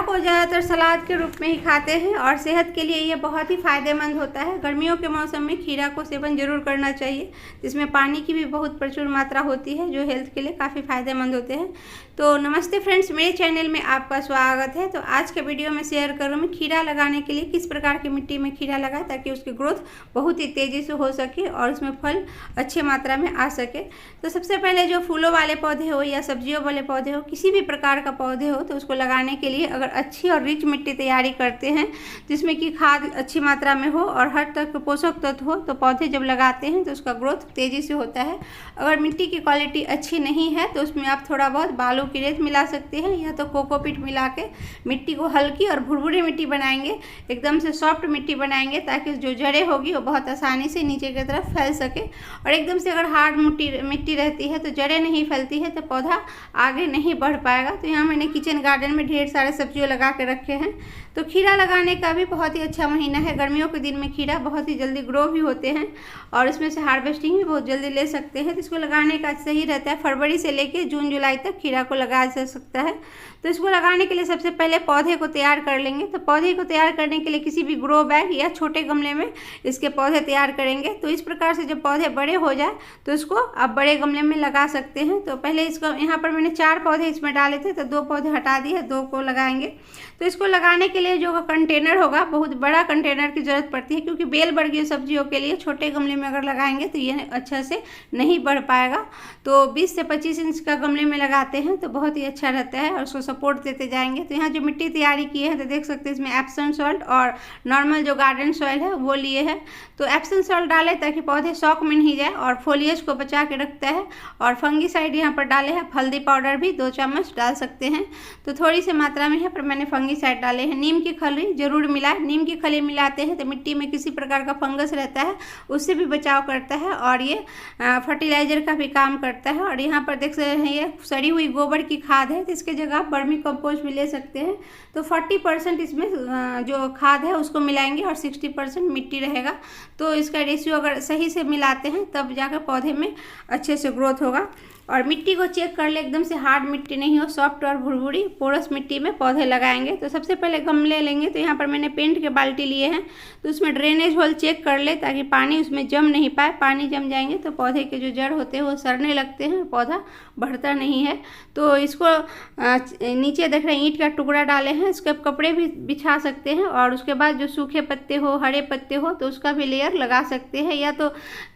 को ज़्यादातर सलाद के रूप में ही खाते हैं और सेहत के लिए ये बहुत ही फ़ायदेमंद होता है। गर्मियों के मौसम में खीरा को सेवन ज़रूर करना चाहिए, जिसमें पानी की भी बहुत प्रचुर मात्रा होती है, जो हेल्थ के लिए काफ़ी फ़ायदेमंद होते हैं। तो नमस्ते फ्रेंड्स, मेरे चैनल में आपका स्वागत है। तो आज के वीडियो में शेयर करूँ मैं खीरा लगाने के लिए किस प्रकार की मिट्टी में खीरा लगाए ताकि उसकी ग्रोथ बहुत ही तेज़ी से हो सके और उसमें फल अच्छे मात्रा में आ सके। तो सबसे पहले जो फूलों वाले पौधे हो या सब्जियों वाले पौधे हो, किसी भी प्रकार का पौधे हो, तो उसको लगाने के लिए अगर अच्छी और रिच मिट्टी तैयारी करते हैं जिसमें कि खाद अच्छी मात्रा में हो और हर तरह के पोषक तत्व हो, तो पौधे जब लगाते हैं तो उसका ग्रोथ तेज़ी से होता है। अगर मिट्टी की क्वालिटी अच्छी नहीं है तो उसमें आप थोड़ा बहुत बालू की रेत मिला सकते हैं या तो कोकोपीट मिला के मिट्टी को हल्की और भुरभुरी मिट्टी बनाएंगे, एकदम से सॉफ्ट मिट्टी बनाएंगे ताकि जो जड़ें होगी वो बहुत आसानी से नीचे की तरफ फैल सके। और एकदम से अगर हार्ड मिट्टी रहती है तो जड़ें नहीं फैलती है तो पौधा आगे नहीं बढ़ पाएगा। तो यहाँ मैंने किचन गार्डन में ढेर सारे सब्जियों लगा के रखे हैं। तो खीरा लगाने का भी बहुत ही अच्छा महीना है। गर्मियों के दिन में खीरा बहुत ही जल्दी ग्रो भी होते हैं और इसमें से हार्वेस्टिंग भी बहुत जल्दी ले सकते हैं। तो इसको लगाने का सही रहता है, फरवरी से लेकर जून जुलाई तक खीरा को लगाया जा सकता है। तो इसको लगाने के लिए सबसे पहले पौधे को तैयार कर लेंगे। तो पौधे को तैयार करने के लिए किसी भी ग्रो बैग या छोटे गमले में इसके पौधे तैयार करेंगे। तो इस प्रकार से जब पौधे बड़े हो जाए तो इसको आप बड़े गमले में लगा सकते हैं। तो पहले इसको यहाँ पर मैंने 4 पौधे इसमें डाले थे, तो 2 पौधे हटा दिए, 2 को लगाएंगे। तो इसको लगाने के लिए जो कंटेनर होगा, बहुत बड़ा कंटेनर की ज़रूरत पड़ती है, क्योंकि बेल वर्गीय सब्जियों के लिए छोटे गमले में अगर लगाएंगे तो ये अच्छा से नहीं बढ़ पाएगा। तो 20 से 25 इंच का गमले में लगाते हैं तो बहुत ही अच्छा रहता है और उसको सपोर्ट देते जाएंगे। तो यहाँ जो मिट्टी तैयारी की है तो देख सकते हैं इसमें एप्सम सॉल्ट और नॉर्मल जो गार्डन सॉइल है वो लिए है। तो एप्सम सॉल्ट डालें ताकि पौधे शॉक में नहीं जाए और फोलिएज को बचा के रखता है। और फंगीसाइड यहाँ पर डाले हैं, हल्दी पाउडर भी 2 चम्मच डाल सकते हैं। तो थोड़ी सी मात्रा में यहाँ पर मैंने फंगीसाइड डाले हैं। नीम की खली जरूर मिलाएं। नीम की खली मिलाते हैं तो मिट्टी में किसी प्रकार का फंगस रहता है उससे भी बचाव करता है और ये फर्टिलाइजर का भी काम करता है। और यहाँ पर देख सकते हैं ये सड़ी हुई गोबर की खाद है, तो इसके जगह आप वर्मी कंपोस्ट भी ले सकते हैं। तो 40% इसमें जो खाद है उसको मिलाएंगे और 60% मिट्टी रहेगा। तो इसका रेशियो अगर सही से मिलाते हैं तब जाकर पौधे में अच्छे से ग्रोथ होगा। और मिट्टी को चेक कर ले, एकदम से हार्ड मिट्टी नहीं हो, सॉफ्ट और भुरभुरी पोरस मिट्टी में पौधे लगाएंगे। तो सबसे पहले गमले लेंगे। तो यहाँ पर मैंने पेंट के बाल्टी लिए हैं, तो उसमें ड्रेनेज होल चेक कर ले ताकि पानी उसमें जम नहीं पाए। पानी जम जाएंगे तो पौधे के जो जड़ होते हैं वो सड़ने लगते हैं, पौधा बढ़ता नहीं है। तो इसको नीचे देख रहे हैं ईंट का टुकड़ा डाले हैं, इसके कपड़े भी बिछा सकते हैं। और उसके बाद जो सूखे पत्ते हो, हरे पत्ते हो, तो उसका भी लेयर लगा सकते हैं। या तो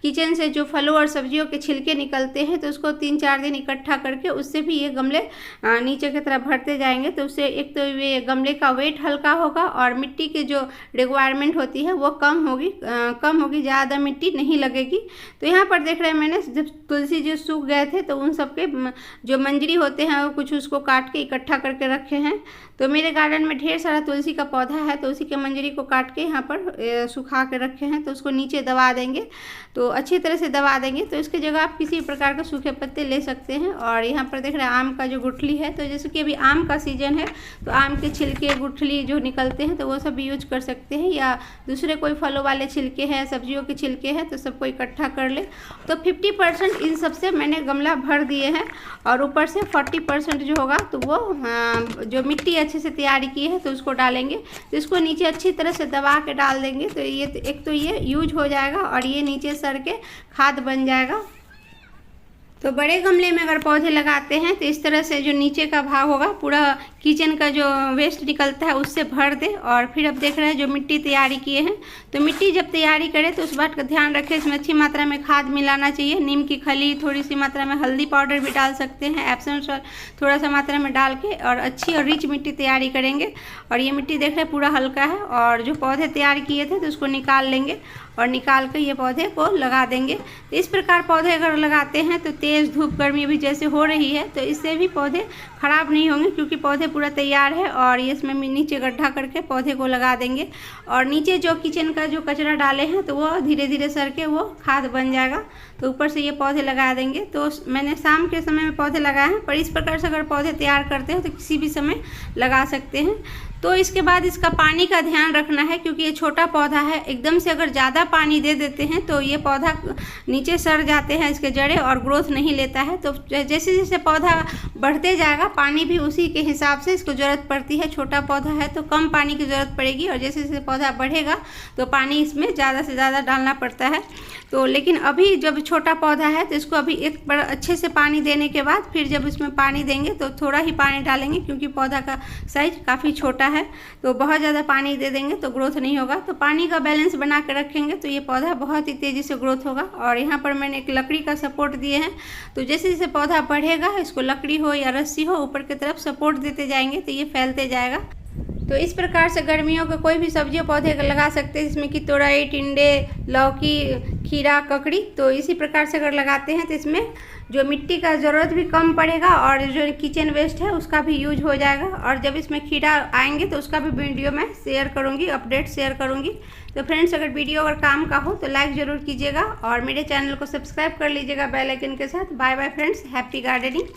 किचन से जो फलों और सब्जियों के छिलके निकलते हैं तो उसको 3-4 दिन इकट्ठा करके उससे भी ये गमले नीचे की तरफ भरते जाएंगे। तो उससे एक तो ये गमले का वेट हल्का होगा और मिट्टी की जो रिक्वायरमेंट होती है वो कम होगी, ज़्यादा मिट्टी नहीं लगेगी। तो यहाँ पर देख रहे हैं मैंने जब तुलसी जो सूख गए थे तो उन सब के जो मंजरी होते हैं वो कुछ उसको काट के इकट्ठा करके रखे हैं। तो मेरे गार्डन में ढेर सारा तुलसी का पौधा है, तो उसी के मंजरी को काट के यहाँ पर सुखा के रखे हैं। तो उसको नीचे दबा देंगे, तो अच्छी तरह से दबा देंगे। तो इसकी जगह आप किसी प्रकार के सूखे पत्ते ले सकते हैं। और यहाँ पर देख रहे हैं आम का जो गुठली है, तो जैसे कि अभी आम का सीजन है तो आम के छिलके गुठली जो निकलते हैं तो वो सब यूज कर सकते हैं, या दूसरे कोई फलों वाले छिलके हैं, सब्जियों के छिलके हैं, तो सबको इकट्ठा कर ले। तो 50% इन सबसे मैंने गमला भर दिए हैं और ऊपर से 40% जो होगा तो वो जो मिट्टी अच्छे से तैयारी की है तो उसको डालेंगे। तो इसको नीचे अच्छी तरह से दबा के डाल देंगे। तो ये एक तो ये यूज हो जाएगा और ये नीचे सर के खाद बन जाएगा। तो बड़े गमले में अगर पौधे लगाते हैं तो इस तरह से जो नीचे का भाग होगा पूरा किचन का जो वेस्ट निकलता है उससे भर दे। और फिर अब देख रहे हैं जो मिट्टी तैयारी किए हैं, तो मिट्टी जब तैयारी करें तो उस बात का ध्यान रखें इसमें अच्छी मात्रा में खाद मिलाना चाहिए। नीम की खली, थोड़ी सी मात्रा में हल्दी पाउडर भी डाल सकते हैं, एप्सम सॉल्ट थोड़ा सा मात्रा में डाल के और अच्छी और रिच मिट्टी तैयारी करेंगे। और ये मिट्टी देख रहे हैं पूरा हल्का है। और जो पौधे तैयार किए थे तो उसको निकाल लेंगे और निकाल कर ये पौधे को लगा देंगे। तो इस प्रकार पौधे अगर लगाते हैं तो तेज़ धूप गर्मी भी जैसे हो रही है तो इससे भी पौधे ख़राब नहीं होंगे, क्योंकि पौधे पूरा तैयार है। और ये इसमें नीचे गड्ढा करके पौधे को लगा देंगे और नीचे जो किचन का जो कचरा डाले हैं तो वो धीरे धीरे सर के वो खाद बन जाएगा। तो ऊपर से ये पौधे लगा देंगे। तो मैंने शाम के समय में पौधे लगाए हैं, पर इस प्रकार से अगर पौधे तैयार करते हैं तो किसी भी समय लगा सकते हैं। तो इसके बाद इसका पानी का ध्यान रखना है, क्योंकि ये छोटा पौधा है। एकदम से अगर ज़्यादा पानी दे देते हैं तो ये पौधा नीचे सड़ जाते हैं इसके जड़ें और ग्रोथ नहीं लेता है। तो जैसे जैसे पौधा बढ़ते जाएगा पानी भी उसी के हिसाब से इसको ज़रूरत पड़ती है। छोटा पौधा है तो कम पानी की ज़रूरत पड़ेगी, और जैसे जैसे पौधा बढ़ेगा तो पानी इसमें ज़्यादा से ज़्यादा डालना पड़ता है। तो लेकिन अभी जब छोटा पौधा है तो इसको अभी एक बार अच्छे से पानी देने के बाद फिर जब इसमें पानी देंगे तो थोड़ा ही पानी डालेंगे, क्योंकि पौधा का साइज काफ़ी छोटा है। तो बहुत ज़्यादा पानी दे देंगे तो ग्रोथ नहीं होगा। तो पानी का बैलेंस बना कर रखेंगे तो ये पौधा बहुत ही तेज़ी से ग्रोथ होगा। और यहाँ पर मैंने एक लकड़ी का सपोर्ट दिए हैं, तो जैसे जैसे पौधा बढ़ेगा इसको लकड़ी हो या रस्सी हो ऊपर की तरफ सपोर्ट देते जाएंगे तो ये फैलते जाएगा। तो इस प्रकार से गर्मियों के कोई भी सब्जी पौधे लगा सकते हैं, जिसमें कि तोरई, टिंडे, लौकी, खीरा, ककड़ी। तो इसी प्रकार से अगर लगाते हैं तो इसमें जो मिट्टी का ज़रूरत भी कम पड़ेगा और जो किचन वेस्ट है उसका भी यूज हो जाएगा। और जब इसमें खीरा आएंगे तो उसका भी वीडियो मैं शेयर करूंगी, अपडेट शेयर करूंगी। तो फ्रेंड्स, अगर वीडियो अगर काम का हो तो लाइक ज़रूर कीजिएगा और मेरे चैनल को सब्सक्राइब कर लीजिएगा बेल आइकन के साथ। Bye bye friends, happy gardening.